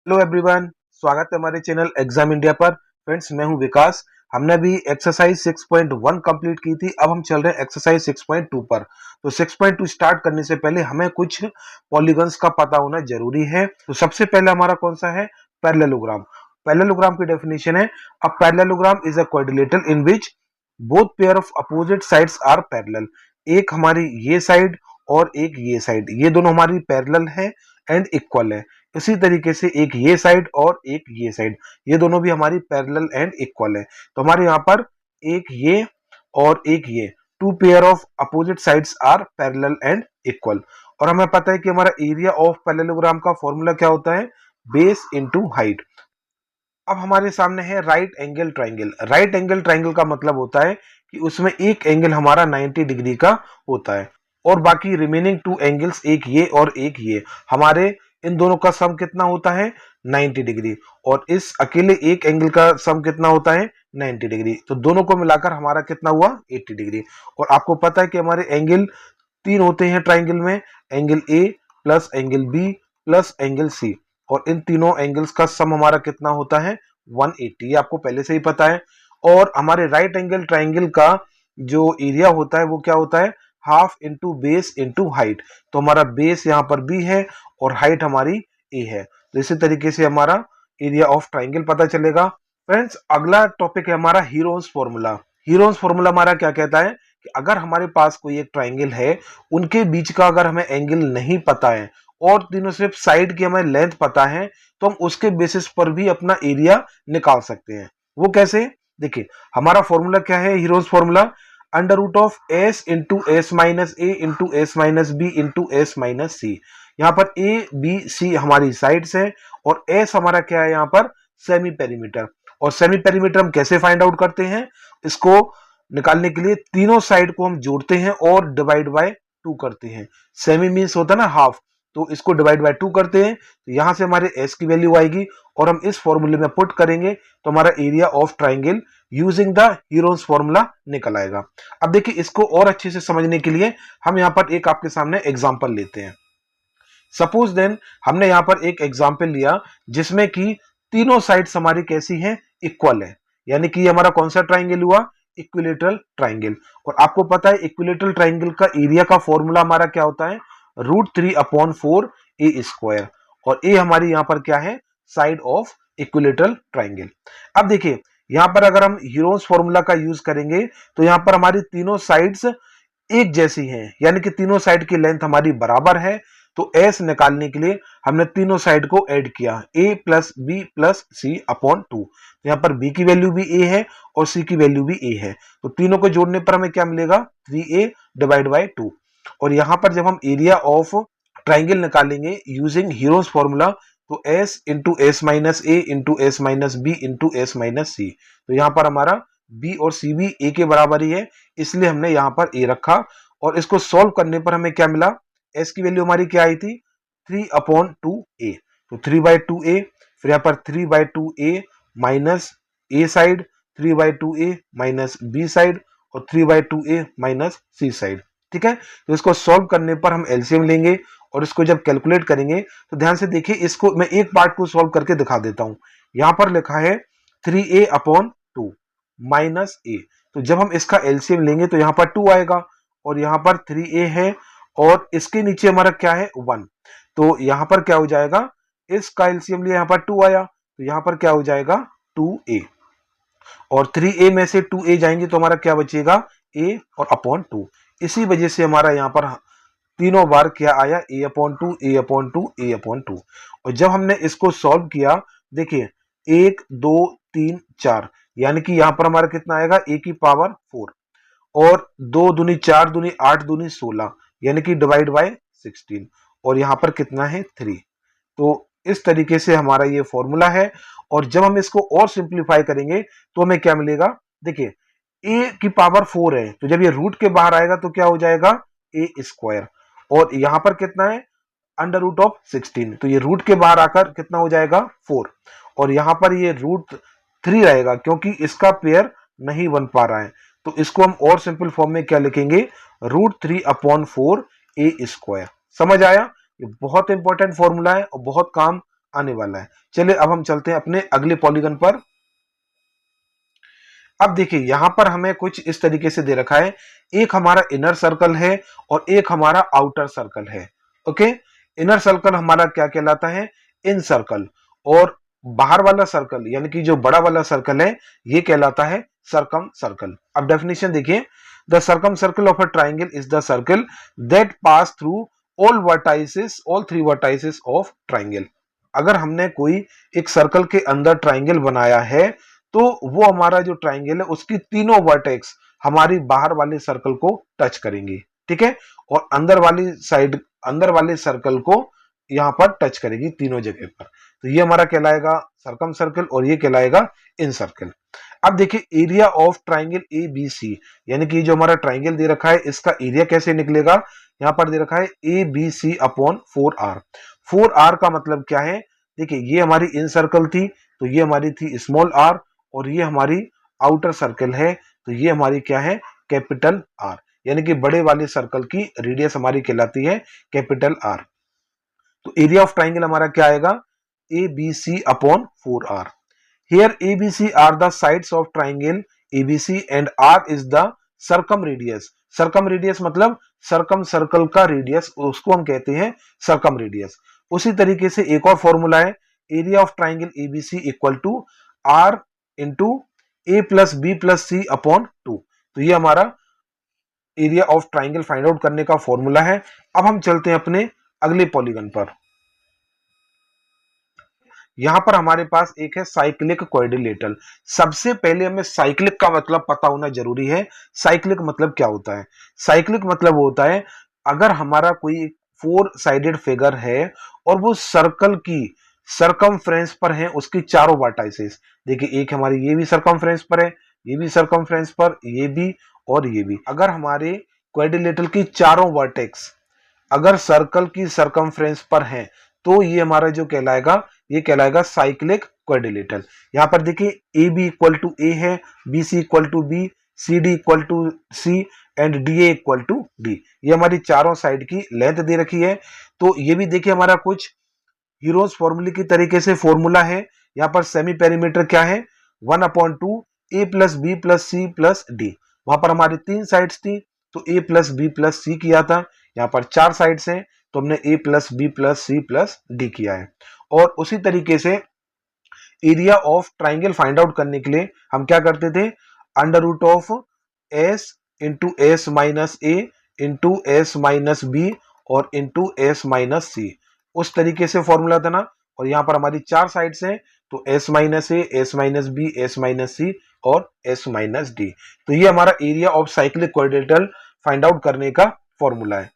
Hello everyone, स्वागत है हमारे चैनल एग्जाम इंडिया पर। फ्रेंड्स, मैं हूं विकास। हमने अभी एक्सरसाइज 6.1 कंप्लीट की थी। अब हम चल रहे हैं एक्सरसाइज 6.2 पर। तो 6.2 स्टार्ट करने से पहले हमें कुछ पॉलीगन्स का पता होना जरूरी है। तो सबसे पहले हमारा कौन सा है? पैरेललोग्राम। पैरेललोग्राम की डेफिनेशन है, a parallelogram is a quadrilateral in which both pair of opposite sides are parallel. एक हमारी ये साइड और एक ये साइड, ये दोनों हमारी पैरेलल है एंड इक्वल है। इसी तरीके से एक ये साइड और एक ये साइड, ये दोनों भी हमारी पैरेलल एंड इक्वल है। तो हमारे यहाँ पर एक ये और एक ये, two pair of opposite sides are parallel and equal. और हमें पता है कि हमारा एरिया ऑफ पैरेललोग्राम का फॉर्मूला क्या होता है? Base into height. अब हमारे सामने है right angle triangle. Right angle triangle का मतलब होता है कि उसमें एक एंगल हमारा 90 डिग्री का होता है और बाकी रिमेनिंग टू एंगल्स, एक ये और एक ये, हमारे इन दोनों का सम कितना होता है? 90 डिग्री। और इस अकेले एक एंगल का सम कितना होता है? 90 डिग्री। तो दोनों को मिलाकर हमारा कितना हुआ? 80 डिग्री। और आपको पता है कि हमारे एंगल तीन होते हैं ट्राइंगल में, angle A plus angle B plus angle C. और इन तीनों एंगल्स का सम हमारा कितना होता है? 180। ये आपको पहले से ही पता है। और हमारे राइट एंगल ट्राइंगल का जो एरिया होता है वो क्या होता है? Half into base into height. तो हमारा बेस यहाँ पर बी है और हाइट हमारी ए है। तो इसी तरीके से हमारा एरिया ऑफ ट्राइंगल पता चलेगा। फ्रेंड्स, अगला टॉपिक है हमारा हीरोन्स फॉर्मूला। हीरोन्स फॉर्मूला हमारा क्या कहता है कि अगर हमारे पास कोई एक ट्राइंगल है, उनके बीच का अगर हमें एंगल नहीं पता है और तीनों सिर्फ साइड की हमें लेंथ पता है, तो हम उसके बेसिस पर भी अपना एरिया निकाल सकते हैं। वो कैसे? देखिए, हमारा फॉर्मूला क्या है? Heron's formula, under root of S into S minus A into S minus B into S minus C. यहाँ पर ए बी सी हमारी साइड्स है और एस हमारा क्या है? यहाँ पर सेमी पेरीमीटर। और सेमी पेरीमीटर हम कैसे फाइंड आउट करते हैं? इसको निकालने के लिए तीनों साइड को हम जोड़ते हैं और डिवाइड बाय 2 करते हैं। सेमी मीन्स होता है ना हाफ, तो इसको डिवाइड बाय 2 करते हैं। तो यहां से हमारे एस की वैल्यू आएगी और हम इस फॉर्मूले में पुट करेंगे तो हमारा area of triangle using the Heron's formula निकल आएगा। अब देखिए, इसको और अच्छे से समझने के लिए हम यहाँ पर एक आपके सामने एग्जाम्पल लेते हैं। सपोज देन, हमने यहाँ पर एक एग्जाम्पल लिया जिसमें कि तीनों साइड्स हमारी कैसी हैं? इक्वल है। यानी कि हमारा कौन सा ट्राइंगल हुआ? Equilateral triangle. और आपको पता है इक्विलेटरल ट्राइंगल का एरिया का फॉर्मूला हमारा क्या होता है? √3/4 ए स्क्वायर। और ए हमारी यहाँ पर क्या है? Side of equilateral triangle. अब देखिए, यहाँ पर अगर हम हीरोन्स फॉर्मूला का यूज करेंगे तो यहाँ पर हमारी तीनों साइड्स एक जैसी हैं, यानी कि तीनों साइड की लेंथ हमारी बराबर है। तो एस निकालने के लिए हमने तीनों साइड को ऐड किया, a plus B plus C upon 2। तो यहाँ पर b की वैल्यू भी a है और c की वैल्यू भी a है। तो तीनों को जोड़ने पर हमें क्या मिलेगा? 3a divide by 2। और यहाँ पर जब हम एरिया ऑफ ट्राइंगल निकालेंगे यूजिंग हीरोज फॉर्मूला, तो s into S minus A into S minus B into S minus C. तो यहाँ पर हमारा b और c भी a के बराबर ही है, इसलिए हमने यहाँ पर a रखा। और इसको सॉल्व करने पर हमें क्या मिला? s की वैल्यू हमारी क्या आई थी? 3/2a। तो 3/2a, फिर यहाँ पर 3/2a minus a side, 3/2a minus b side और 3/2a माइनस c साइड। ठीक है, तो इसको सॉल्व करने पर हम एलसीएम लेंगे और इसको जब कैलकुलेट करेंगे तो ध्यान से देखिए, इसको मैं एक पार्ट को सॉल्व करके दिखा देता हूं। यहां पर लिखा है 3a/2 माइनस a। तो जब हम इसका एलसीएम लेंगे तो यहाँ पर 2 आएगा और यहाँ पर 3a है और इसके नीचे हमारा क्या है? 1। तो यहां पर क्या हो जाएगा? इसका एलसीएम लिया, यहाँ पर 2 आया, तो यहाँ पर क्या हो जाएगा? 2a। और 3a में से 2a जाएंगे तो हमारा क्या बचेगा? a और अपॉन 2। इसी वजह से हमारा यहाँ पर तीनों बार क्या आया? a/2 a/2 a/2। और जब हमने इसको सॉल्व किया, देखिए 1 2 3 4, यानी कि यहाँ पर हमारा कितना आएगा? a की पावर 4 और 2 दूनी 4 दूनी 8 दूनी 16, यानी कि डिवाइड बाय 16। और यहाँ पर कितना है? 3। तो इस तरीके से हमारा ये फॉर्मूला है। और जब हम इसको और सिंप्लीफाई करेंगे तो हमें क्या मिलेगा? देखिए, a की पावर 4 है, तो जब ये रूट के बाहर आएगा तो क्या हो जाएगा? a square. और यहाँ पर कितना है? √16। तो ये रूट के बाहर आकर कितना हो जाएगा? 4। और यहाँ पर ये √3 रहेगा क्योंकि इसका पेयर नहीं बन पा रहा है। तो इसको हम और सिंपल फॉर्म में क्या लिखेंगे? √3/4 a स्क्वायर। समझ आया? ये बहुत इंपॉर्टेंट फॉर्मूला है और बहुत काम आने वाला है। चलिए अब हम चलते हैं अपने अगले पॉलीगन पर। अब देखिए यहां पर हमें कुछ इस तरीके से दे रखा है, एक हमारा इनर सर्कल है और एक हमारा आउटर सर्कल है। ओके, इनर सर्कल हमारा क्या कहलाता है, इन सर्कल, और बाहर वाला सर्कल यानी कि जो बड़ा वाला सर्कल है ये कहलाता है सरकम सर्कल। अब डेफिनेशन देखिए, the circumcircle of a triangle is the circle that pass through all three vertices of triangle. अगर हमने कोई एक सर्कल के अंदर ट्राइंगल बनाया है तो वो हमारा जो ट्राइंगल है उसकी तीनों वर्टेक्स हमारी बाहर वाले सर्कल को टच करेंगी, ठीक है, और अंदर वाले सर्कल को यहां पर टच करेगी तीनों जगह पर। तो ये हमारा कहलाएगा सरकम सर्कल और ये कहलाएगा इन सर्कल। अब देखिए area of triangle A B C, यानी कि जो हमारा ट्राइंगल दे रखा है इसका एरिया कैसे निकलेगा, यहां पर दे रखा है ए B C upon 4r। 4r का मतलब क्या है, देखिए ये हमारी इन सर्कल थी तो ये हमारी थी स्मॉल r, और ये हमारी आउटर सर्कल है तो ये हमारी क्या है, कैपिटल आर, यानी कि बड़े वाले सर्कल की रेडियस हमारी कहलाती है कैपिटल आर। तो एरिया ऑफ ट्राइंगल हमारा क्या आएगा, A B C upon 4r। Here A B C are the sides of triangle A B C and R is the circumradius. Circumradius मतलब सरकम circle का radius, उसको हम कहते हैं सरकम रेडियस। उसी तरीके से एक और फॉर्मूला है, area of triangle A B C equal to R into A plus B plus C upon 2। तो ये हमारा area of triangle find out करने का फॉर्मूला है। अब हम चलते हैं अपने अगले पॉलीगन पर। यहां पर हमारे पास एक है साइक्लिक क्वाड्रिलेटरल। सबसे पहले हमें साइक्लिक का मतलब पता होना जरूरी है। साइक्लिक मतलब क्या होता है, साइक्लिक मतलब वो होता है अगर हमारा कोई 4 साइडेड फिगर है और वो सर्कल की सरकमफ्रेंस पर है उसकी चारों वर्टाइसेस। देखिए एक हमारी ये भी सरकमफ्रेंस पर है, ये भी सरकमफ्रेंस पर, ये भी और ये भी। अगर हमारे क्वाड्रिलेटरल की चारों वर्टेक्स अगर सर्कल की सरकमफ्रेंस पर है तो ये हमारा जो कहलाएगा, ये कहलाएगा साइक्लिक क्वाड्रिलेटरल। यहां पर देखिए A B equal to A है, B C equal to B, C D equal to C and D A equal to D. ये हमारी चारों साइड की लेंथ दे रखी है। तो ये भी देखिए हमारा कुछ हीरोज फॉर्मूले की तरीके से फॉर्मूला है। यहाँ पर सेमी पेरीमीटर क्या है, 1/2 A plus B plus C plus D. वहां पर हमारी 3 साइड्स थी तो A plus B plus C किया था, यहाँ पर 4 साइड्स हैं तो हमने A plus B plus C plus D किया है। और उसी तरीके से area of triangle find out करने के लिए हम क्या करते थे, under root of S into S minus A into S minus B और इंटू एस माइनस सी, उस तरीके से फॉर्मूला था ना। और यहाँ पर हमारी 4 साइड्स हैं तो S minus A, S minus B, S minus C और एस माइनस डी। तो ये हमारा area of cyclic quadrilateral find out करने का फॉर्मूला है।